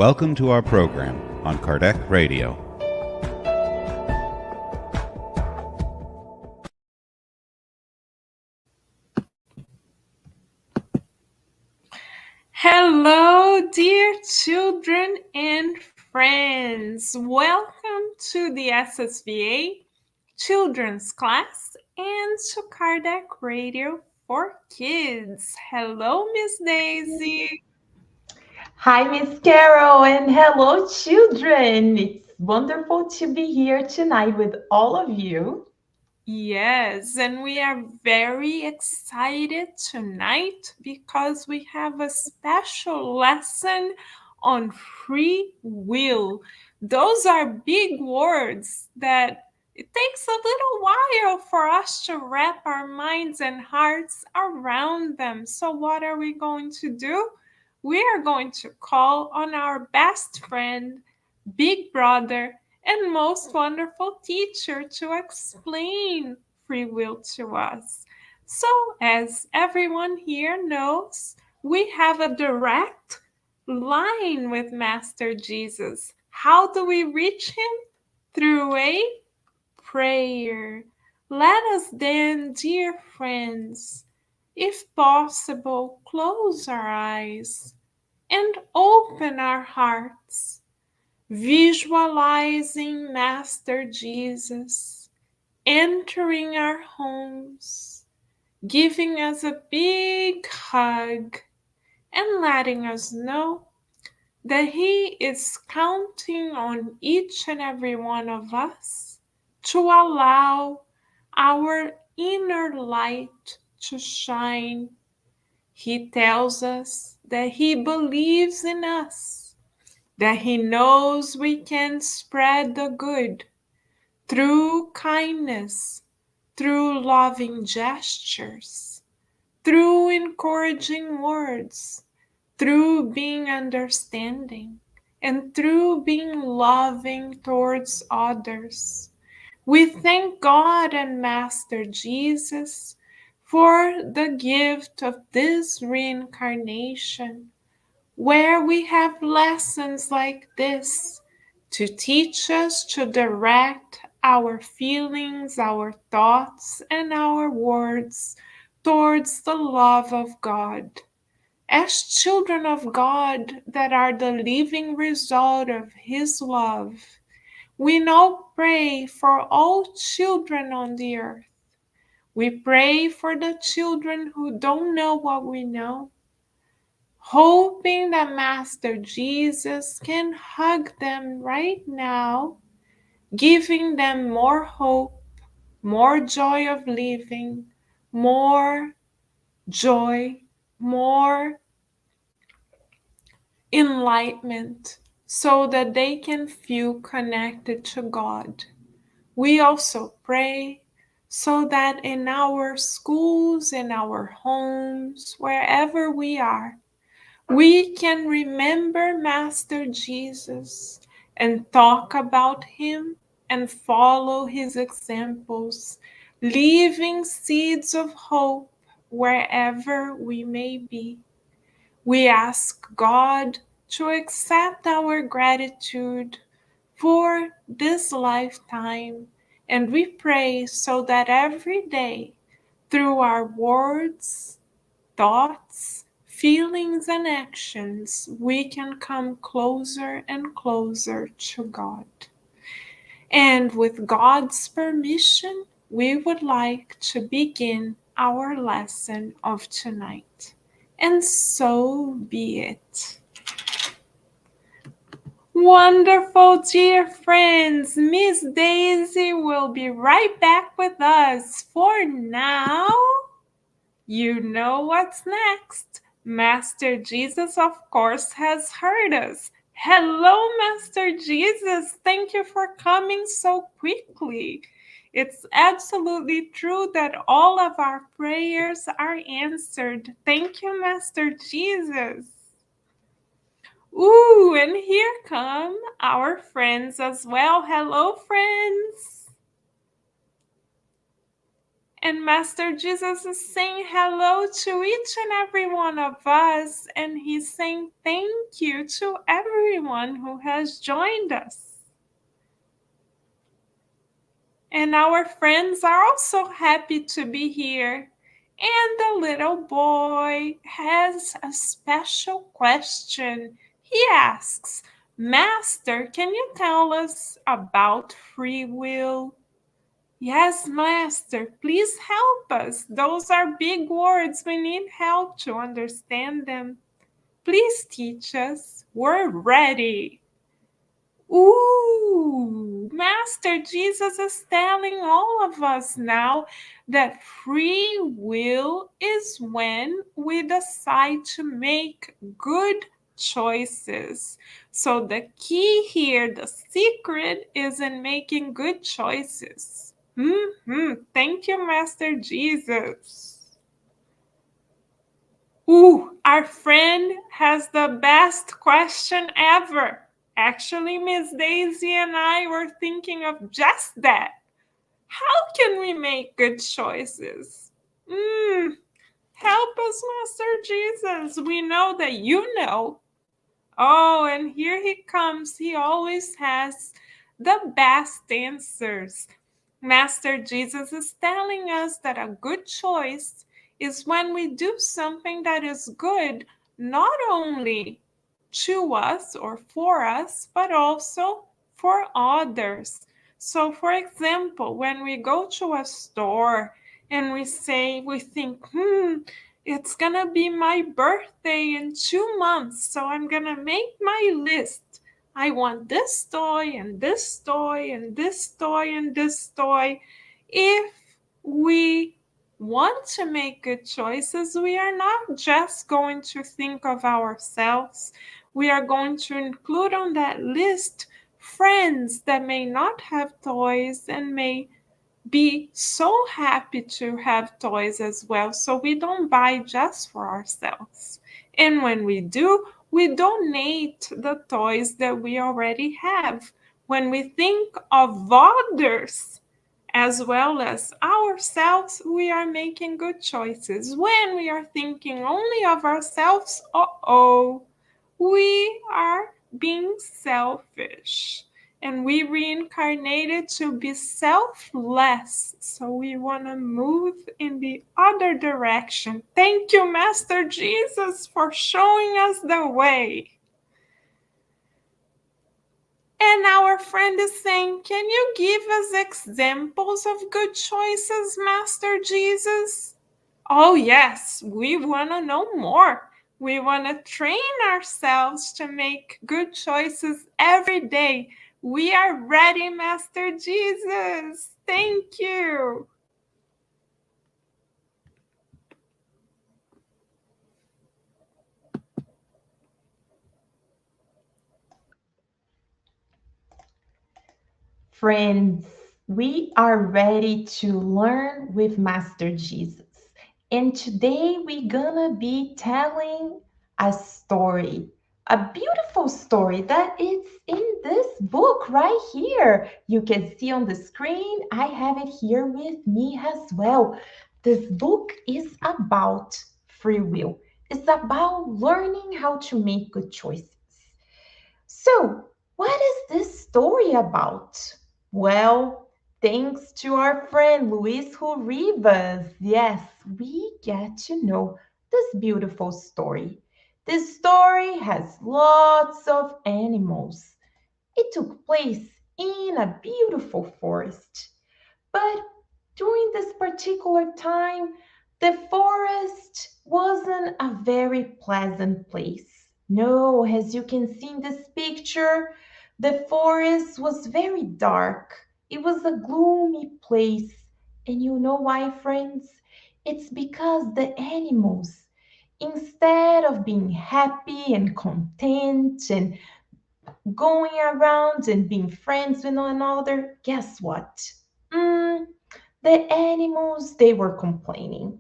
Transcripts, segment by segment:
Welcome to our program on Kardec Radio. Hello, dear children and friends. Welcome to the SSVA Children's Class and to Kardec Radio for Kids. Hello, Miss Daisy. Hi, Miss Carol, and hello, children. It's wonderful to be here tonight with all of you. Yes, and we are very excited tonight because we have a special lesson on free will. Those are big words that it takes a little while for us to wrap our minds and hearts around them. So, what are we going to do? We are going to call on our best friend, Big Brother, and most wonderful teacher to explain free will to us. So, as everyone here knows, we have a direct line with Master Jesus. How do we reach him? Through a prayer. Let us then, dear friends, if possible, close our eyes and open our hearts, visualizing Master Jesus entering our homes, giving us a big hug, and letting us know that He is counting on each and every one of us to allow our inner light to shine. He tells us that He believes in us, that He knows we can spread the good through kindness, through loving gestures, through encouraging words, through being understanding, and through being loving towards others. We thank God and Master Jesus for the gift of this reincarnation, where we have lessons like this to teach us to direct our feelings, our thoughts, and our words towards the love of God. As children of God that are the living result of His love, we now pray for all children on the earth. We pray for the children who don't know what we know, hoping that Master Jesus can hug them right now, giving them more hope, more joy of living, more joy, more enlightenment, so that they can feel connected to God. We also pray so that in our schools, in our homes, wherever we are, we can remember Master Jesus and talk about Him and follow His examples, leaving seeds of hope wherever we may be. We ask God to accept our gratitude for this lifetime, and we pray so that every day, through our words, thoughts, feelings, and actions, we can come closer and closer to God. And with God's permission, we would like to begin our lesson of tonight. And so be it. Wonderful, dear friends. Miss Daisy will be right back with us. For now, you know what's next. Master Jesus, of course, has heard us. Hello, Master Jesus. Thank you for coming so quickly. It's absolutely true that all of our prayers are answered. Thank you, Master Jesus. Ooh, and here come our friends as well. Hello, friends. And Master Jesus is saying hello to each and every one of us, and he's saying thank you to everyone who has joined us. And our friends are also happy to be here. And the little boy has a special question. He asks, Master, can you tell us about free will? Yes, Master, please help us. Those are big words. We need help to understand them. Please teach us. We're ready. Ooh, Master Jesus is telling all of us now that free will is when we decide to make good choices. So the key here, the secret, is in making good choices. Thank you, Master Jesus. Ooh, our friend has the best question ever. Actually, Miss Daisy and I were thinking of just that. How can we make good choices? Help us, Master Jesus. We know that you know. Oh, and here he comes. He always has the best answers. Master Jesus is telling us that a good choice is when we do something that is good, not only to us or for us, but also for others. So, for example, when we go to a store and we think, it's gonna be my birthday in 2 months, so I'm gonna make my list. I want this toy and this toy and this toy and this toy. If we want to make good choices, we are not just going to think of ourselves. We are going to include on that list friends that may not have toys and may be so happy to have toys as well. So we don't buy just for ourselves. And when we do, we donate the toys that we already have. When we think of others as well as ourselves, we are making good choices. When we are thinking only of ourselves, we are being selfish. And we reincarnated to be selfless. So we want to move in the other direction. Thank you, Master Jesus, for showing us the way. And our friend is saying, can you give us examples of good choices, Master Jesus? Oh, yes, we want to know more. We want to train ourselves to make good choices every day. We are ready, Master Jesus. Thank you. Friends, we are ready to learn with Master Jesus. And today we're gonna be telling a story, a beautiful story that is in this book right here. You can see on the screen, I have it here with me as well. This book is about free will. It's about learning how to make good choices. So, what is this story about? Well, thanks to our friend Luis Hu Rivas, yes, we get to know this beautiful story. This story has lots of animals. It took place in a beautiful forest. But during this particular time, the forest wasn't a very pleasant place. No, as you can see in this picture, the forest was very dark. It was a gloomy place. And you know why, friends? It's because the animals, instead of being happy and content and going around and being friends with one another, guess what? The animals, they were complaining.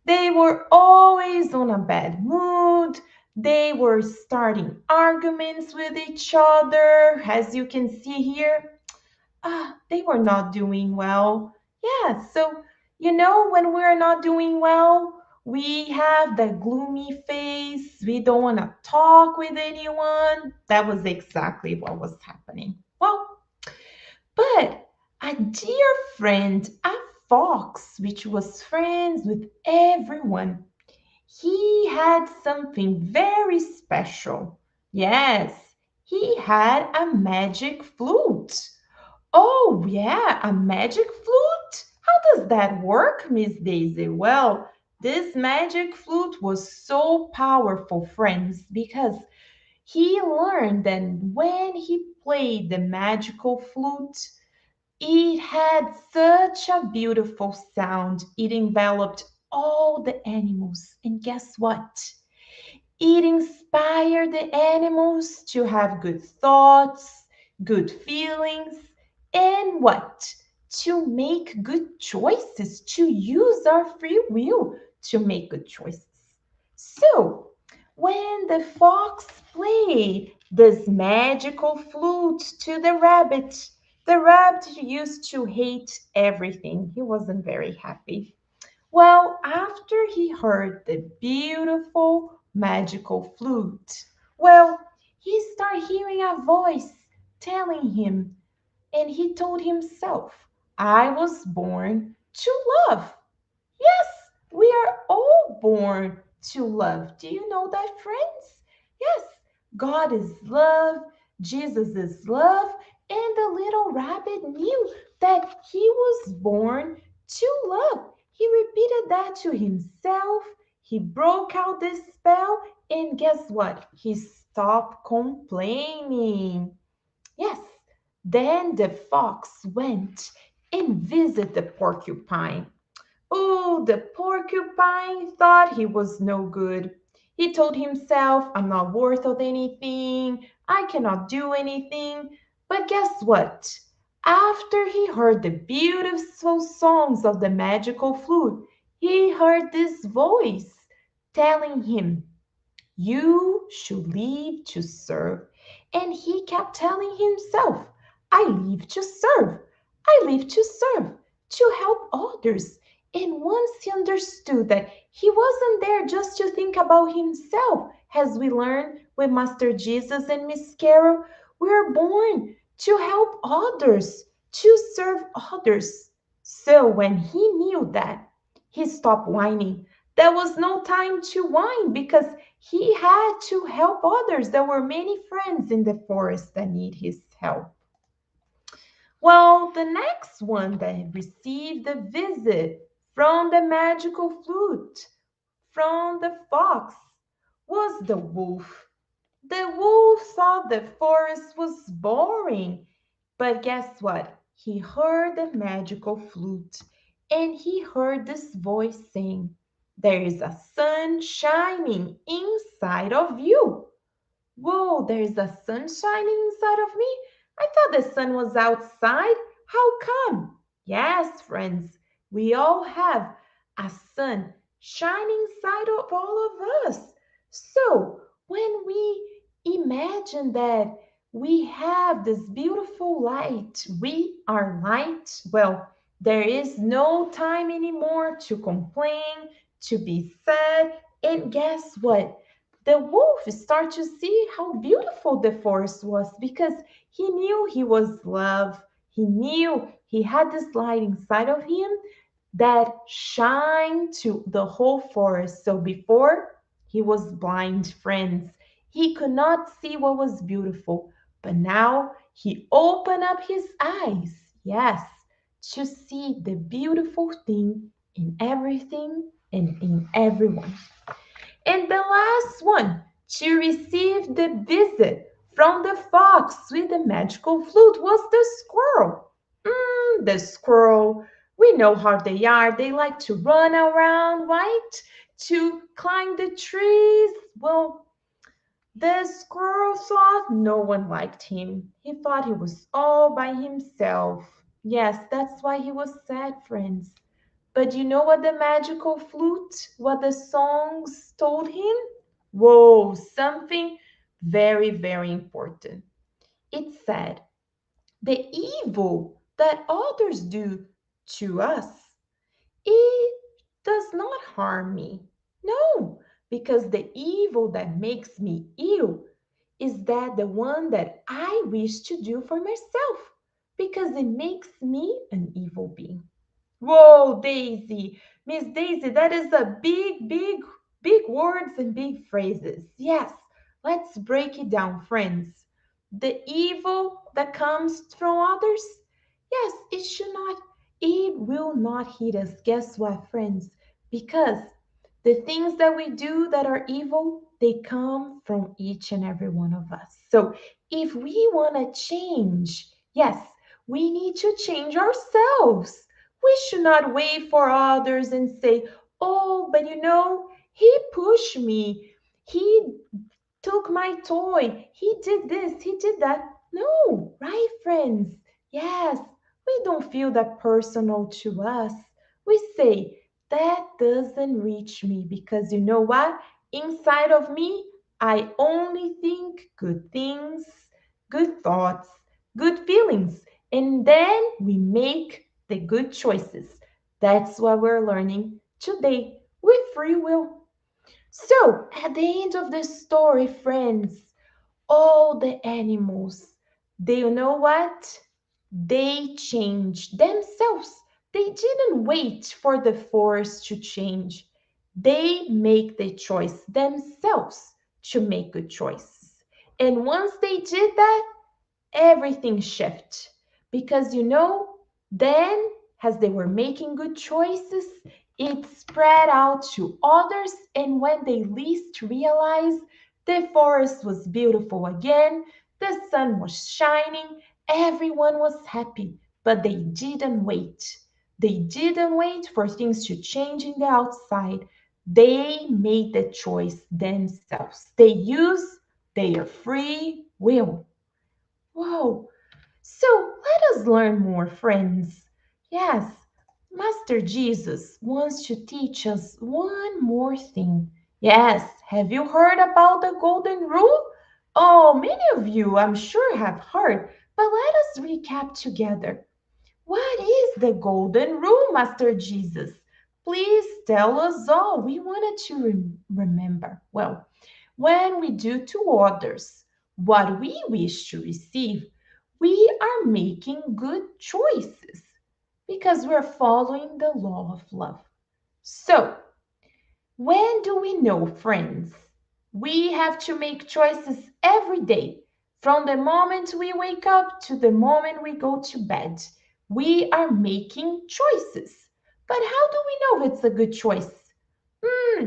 They were always on a bad mood. They were starting arguments with each other, as you can see here. They were not doing well. Yeah, so When we're not doing well, we have that gloomy face. We don't want to talk with anyone. That was exactly what was happening. Well, but a dear friend, a fox, which was friends with everyone, he had something very special. Yes, he had a magic flute. Oh, yeah, a magic flute? How does that work, Miss Daisy? Well, this magic flute was so powerful, friends, because he learned that when he played the magical flute, it had such a beautiful sound. It enveloped all the animals. And guess what? It inspired the animals to have good thoughts, good feelings, and what? To make good choices, to use our free will to make good choices. So, when the fox played this magical flute to the rabbit used to hate everything. He wasn't very happy. Well, after he heard the beautiful magical flute, well, he started hearing a voice telling him, and he told himself, I was born to love. Yes, we are all born to love. Do you know that, friends? Yes, God is love, Jesus is love, and the little rabbit knew that he was born to love. He repeated that to himself. He broke out this spell, and guess what? He stopped complaining. Yes, then the fox went and visited the porcupine. Oh, the porcupine thought he was no good. He told himself, I'm not worth of anything. I cannot do anything. But guess what? After he heard the beautiful songs of the magical flute, he heard this voice telling him, you should live to serve. And he kept telling himself, I live to serve. I live to serve, to help others. And once he understood that he wasn't there just to think about himself, as we learned with Master Jesus and Miss Carol, we're born to help others, to serve others. So when he knew that, he stopped whining. There was no time to whine because he had to help others. There were many friends in the forest that need his help. Well, the next one that received a visit from the magical flute, from the fox, was the wolf. The wolf thought the forest was boring, but guess what? He heard the magical flute and he heard this voice saying, there is a sun shining inside of you. Whoa, there's a sun shining inside of me? I thought the sun was outside. How come? Yes, friends, we all have a sun shining inside of all of us. So, when we imagine that we have this beautiful light, we are light, well, there is no time anymore to complain, to be sad. And guess what? The wolf started to see how beautiful the forest was because he knew he was loved. He knew he had this light inside of him that shined to the whole forest. So before, he was blind, friends. He could not see what was beautiful. But now he opened up his eyes, yes, to see the beautiful thing in everything and in everyone. And the last one to receive the visit from the fox with the magical flute was the squirrel. The squirrel, we know how they are. They like to run around, right? To climb the trees. Well, the squirrel thought no one liked him. He thought he was all by himself. Yes, that's why he was sad, friends. But you know what the magical flute, what the songs told him? Whoa, something very, very important. It said, the evil that others do to us it does not harm me. No, because the evil that makes me ill is that the one that I wish to do for myself, because it makes me an evil being. Whoa, Daisy, Miss Daisy, that is a big words and big phrases. Yes, let's break it down, friends. The evil that comes from others, yes, it will not hit us. Guess what, friends? Because the things that we do that are evil, they come from each and every one of us. So if we want to change, yes, we need to change ourselves. We should not wait for others and say, oh, but he pushed me. He took my toy. He did this, he did that. No, right, friends? Yes, we don't feel that personal to us. We say, that doesn't reach me because you know what? Inside of me, I only think good things, good thoughts, good feelings. And then we make the good choices. That's what we're learning today with free will. So, at the end of the story, friends, all the animals, they, you know what? They changed themselves. They didn't wait for the forest to change. They make the choice themselves to make good choices. And once they did that, everything shift because then as they were making good choices, it spread out to others, and when they least realized, the forest was beautiful again, the sun was shining, everyone was happy. But they didn't wait for things to change in the outside. They made the choice themselves. They used their free will. Whoa. So let us learn more, friends. Yes, Master Jesus wants to teach us one more thing. Yes, have you heard about the golden rule? Oh, many of you, I'm sure, have heard, but let us recap together. What is the golden rule, Master Jesus? Please tell us all. We wanted to remember. Well, when we do to others what we wish to receive, we are making good choices because we're following the law of love. So, when do we know, friends? We have to make choices every day, from the moment we wake up to the moment we go to bed. We are making choices. But how do we know if it's a good choice? Hmm,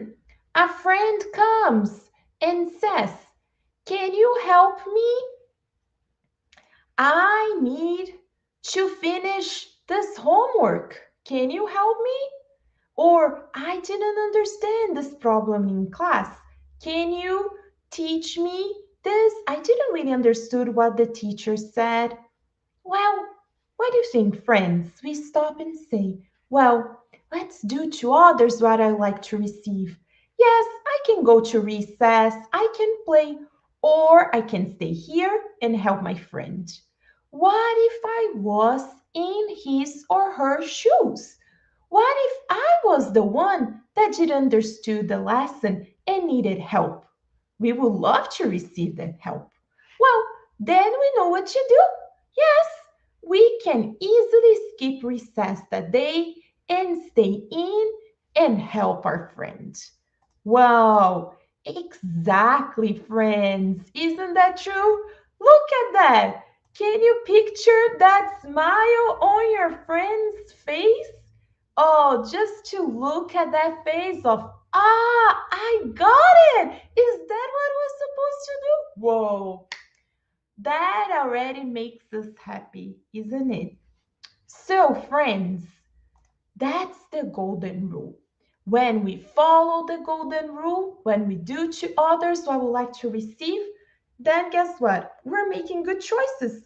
a friend comes and says, can you help me? I need to finish this homework. Can you help me? Or I didn't understand this problem in class. Can you teach me this? I didn't really understood what the teacher said. Well, what do you think, friends? We stop and say, well, let's do to others what I like to receive. Yes, I can go to recess, I can play, or I can stay here and help my friend. What if I was in his or her shoes? What if I was the one that didn't understood the lesson and needed help? We would love to receive that help. Well, then we know what to do. Yes, we can easily skip recess that day and stay in and help our friend. Wow, exactly, friends. Isn't that true? Look at that. Can you picture that smile on your friend's face? Oh, just to look at that face of, I got it. Is that what I was supposed to do? Whoa, that already makes us happy, isn't it? So, friends, that's the golden rule. When we follow the golden rule, when we do to others what we like to receive, then guess what? We're making good choices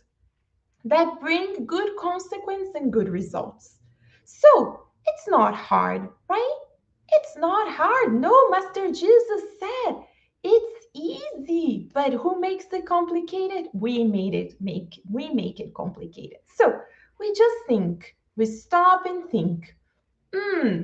that bring good consequence and good results. So, it's not hard, right? It's not hard. No, Master Jesus said it's easy. But who makes it complicated? We make it complicated. So we just think, we stop and think. Hmm,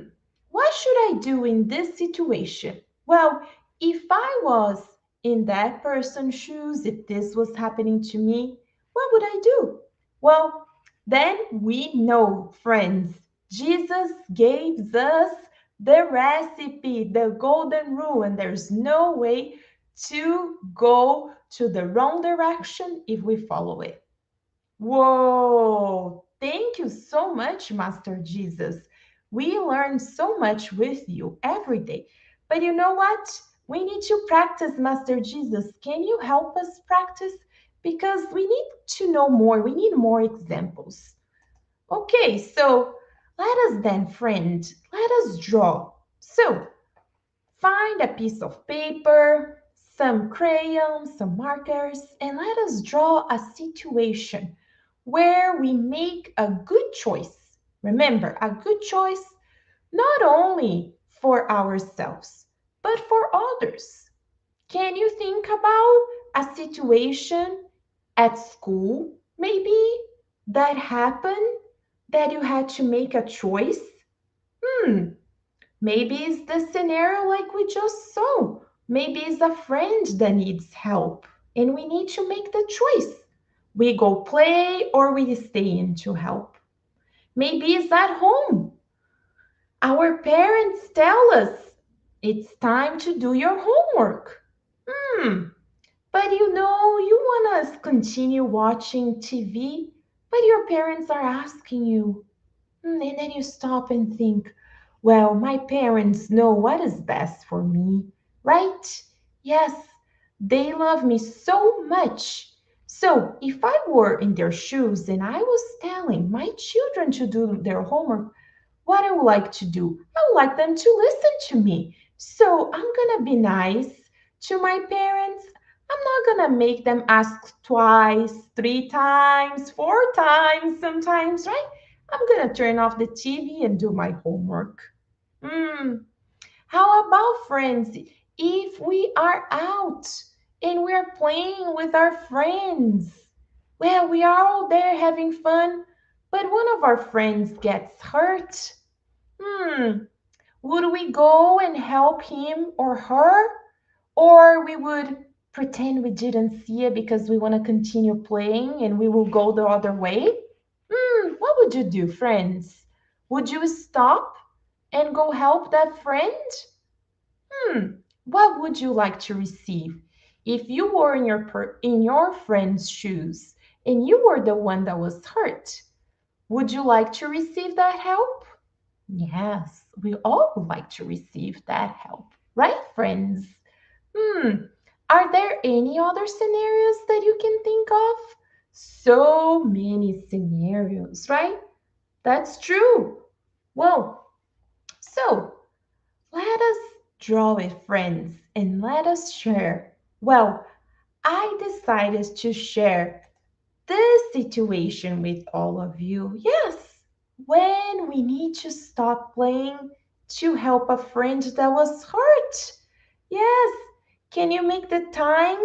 what should I do in this situation? Well, if I was in that person's shoes, if this was happening to me, what would I do? Well, then we know, friends, Jesus gave us the recipe, the golden rule, and there's no way to go to the wrong direction if we follow it. Whoa, thank you so much, Master Jesus. We learn so much with you every day. But you know what? We need to practice, Master Jesus. Can you help us practice? Because we need to know more. We need more examples. Okay, so let us then, friend, let us draw. So find a piece of paper, some crayons, some markers, and let us draw a situation where we make a good choice. Remember, a good choice not only for ourselves, but for others. Can you think about a situation at school, maybe, that happened that you had to make a choice? Hmm, maybe it's the scenario like we just saw. Maybe it's a friend that needs help and we need to make the choice. We go play or we stay in to help. Maybe it's at home. Our parents tell us it's time to do your homework. Hmm, but you want to continue watching TV, but your parents are asking you. And then you stop and think, well, my parents know what is best for me, right? Yes, they love me so much. So if I were in their shoes and I was telling my children to do their homework, what I would like to do, I would like them to listen to me. So I'm going to be nice to my parents. I'm not going to make them ask twice, three times, four times sometimes, right? I'm going to turn off the TV and do my homework. Hmm. How about friends? If we are out and we're playing with our friends, well, we are all there having fun, but one of our friends gets hurt. Hmm, would we go and help him or her? Or we would pretend we didn't see it because we want to continue playing and we will go the other way? What would you do, friends? Would you stop and go help that friend? Hmm, what would you like to receive? If you were in your friend's shoes and you were the one that was hurt, would you like to receive that help? Yes, we all would like to receive that help, right, friends? Hmm, are there any other scenarios that you can think of? So many scenarios, right? That's true. Well, so let us draw it, friends, and let us share. Well, I decided to share this situation with all of you. Yes, when we need to stop playing to help a friend that was hurt. Yes, can you make the time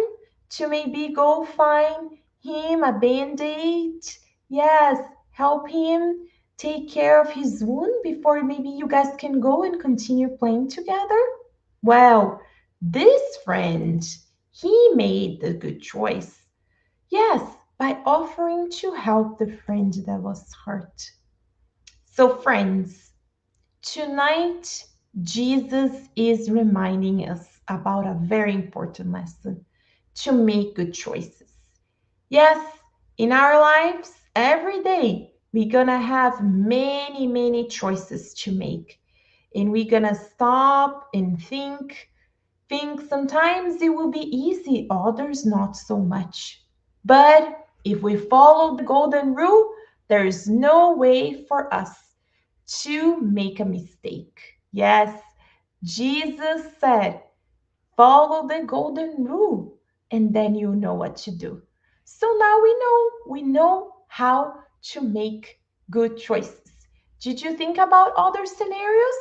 to maybe go find him a band aid? Yes, help him take care of his wound before maybe you guys can go and continue playing together? Well, this friend, he made the good choice. Yes, by offering to help the friend that was hurt. So, friends, tonight Jesus is reminding us about a very important lesson to make good choices. Yes, in our lives, every day, we're gonna have many, many choices to make. And we're gonna stop and think sometimes it will be easy, others not so much. But if we follow the golden rule, there is no way for us to make a mistake. Yes, Jesus said, follow the golden rule, and then you know what to do. So now we know how to make good choices. Did you think about other scenarios?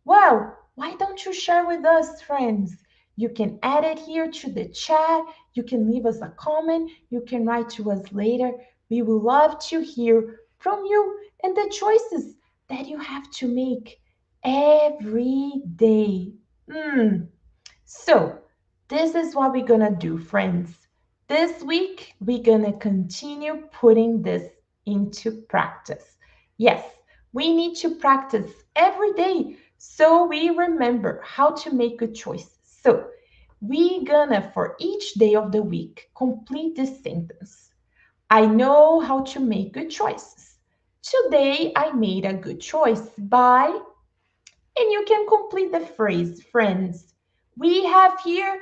Well, why don't you share with us, friends? You can add it here to the chat. You can leave us a comment. You can write to us later. We would love to hear from you and the choices that you have to make every day. So, this is what we're gonna do, friends. This week, we're gonna continue putting this into practice. Yes, we need to practice every day so we remember how to make good choices. So, we're gonna, for each day of the week, complete this sentence. I know how to make good choices. Today, I made a good choice by, and you can complete the phrase, friends. We have here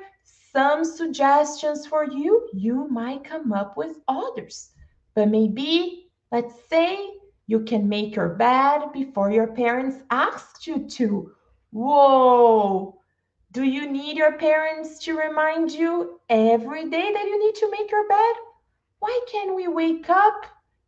some suggestions for you. You might come up with others. But maybe, let's say, you can make your bed before your parents asked you to. Whoa! Do you need your parents to remind you every day that you need to make your bed? Why can't we wake up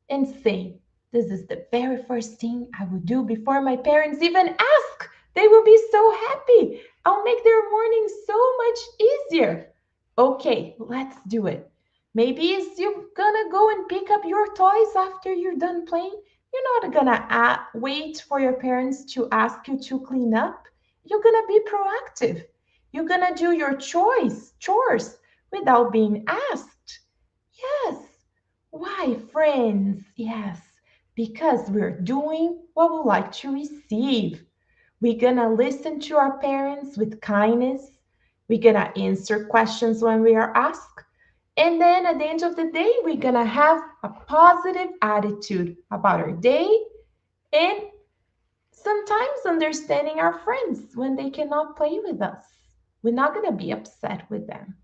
and say, this is the very first thing I will do before my parents even ask? They will be so happy. I'll make their morning so much easier. Okay, let's do it. Maybe it's you gonna go and pick up your toys after you're done playing. You're not gonna wait for your parents to ask you to clean up. You're gonna be proactive. You're gonna do your chores without being asked. Yes. Why, friends? Yes, because we're doing what we like to receive. We're gonna listen to our parents with kindness. We're gonna answer questions when we are asked. And then at the end of the day, we're gonna have a positive attitude about our day and sometimes understanding our friends when they cannot play with us. We're not gonna be upset with them.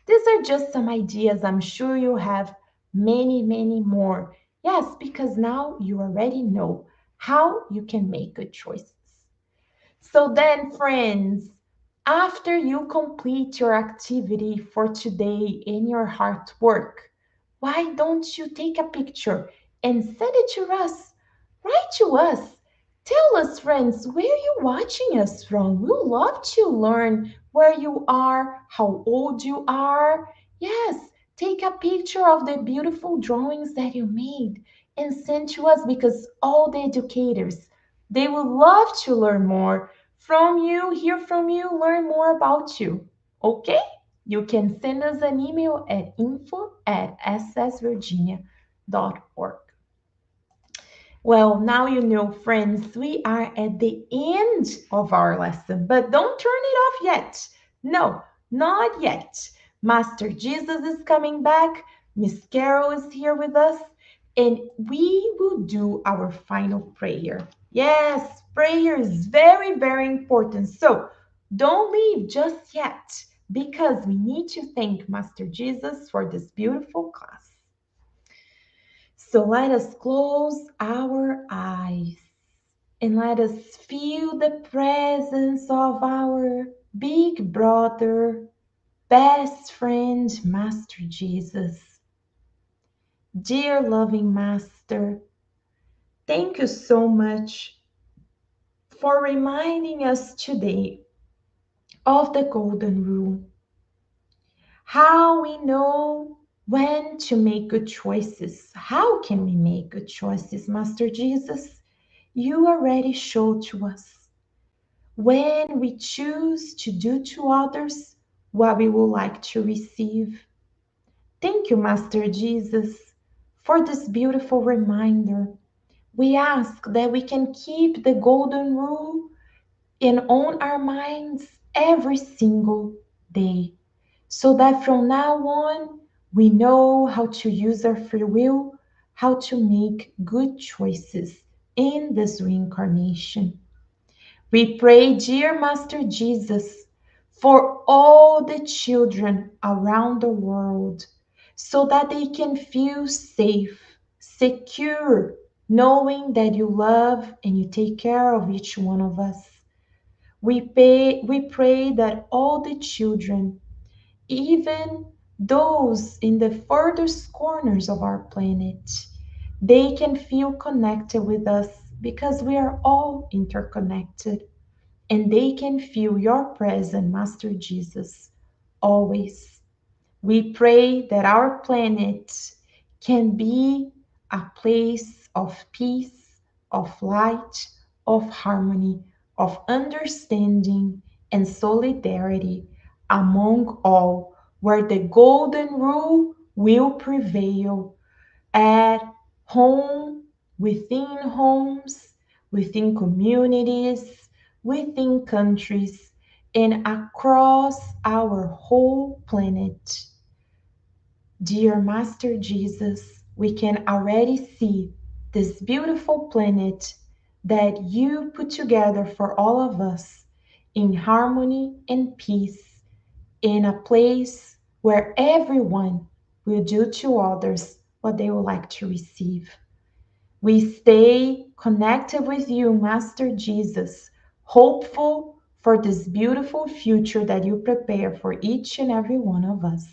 These are just some ideas. I'm sure you have many, many more. Yes, because now you already know how you can make good choices. So then, friends, after you complete your activity for today in your heart work, why don't you take a picture and send it to us? Write to us. Tell us, friends, where you're watching us from. We would love to learn where you are, how old you are. Yes, take a picture of the beautiful drawings that you made and send to us because all the educators, they would love to learn more from you, hear from you, learn more about you. Okay? You can send us an email at info@ssvirginia.org. Well, now you know, friends, we are at the end of our lesson, but don't turn it off yet. No, not yet. Master Jesus is coming back. Miss Carol is here with us, and we will do our final prayer. Yes, prayer is very, very important. So don't leave just yet because we need to thank Master Jesus for this beautiful class. So let us close our eyes and let us feel the presence of our big brother, best friend, Master Jesus. Dear loving Master, thank you so much for reminding us today of the golden rule. How we know when to make good choices. How can we make good choices, Master Jesus? You already showed to us when we choose to do to others what we would like to receive. Thank you, Master Jesus, for this beautiful reminder. We ask that we can keep the golden rule and on our minds every single day, so that from now on we know how to use our free will, how to make good choices in this reincarnation. We pray, dear Master Jesus, for all the children around the world so that they can feel safe, secure, knowing that you love and you take care of each one of us. We pray that all the children, even those in the furthest corners of our planet, they can feel connected with us because we are all interconnected and they can feel your presence, Master Jesus, always. We pray that our planet can be a place of peace, of light, of harmony of understanding and solidarity among all, where the golden rule will prevail at home, within homes, within communities, within countries, and across our whole planet. Dear Master Jesus, we can already see this beautiful planet that you put together for all of us in harmony and peace, in a place where everyone will do to others what they would like to receive. We stay connected with you, Master Jesus, hopeful for this beautiful future that you prepare for each and every one of us.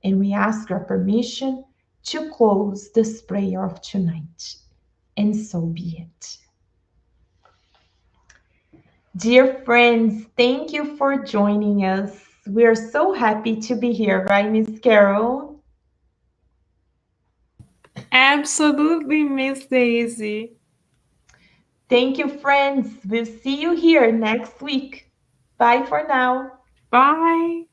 And we ask your permission to close this prayer of tonight. And so be it. Dear friends, thank you for joining us. We are so happy to be here, right, Miss Carol? Absolutely, Miss Daisy. Thank you, friends. We'll see you here next week. Bye for now. Bye.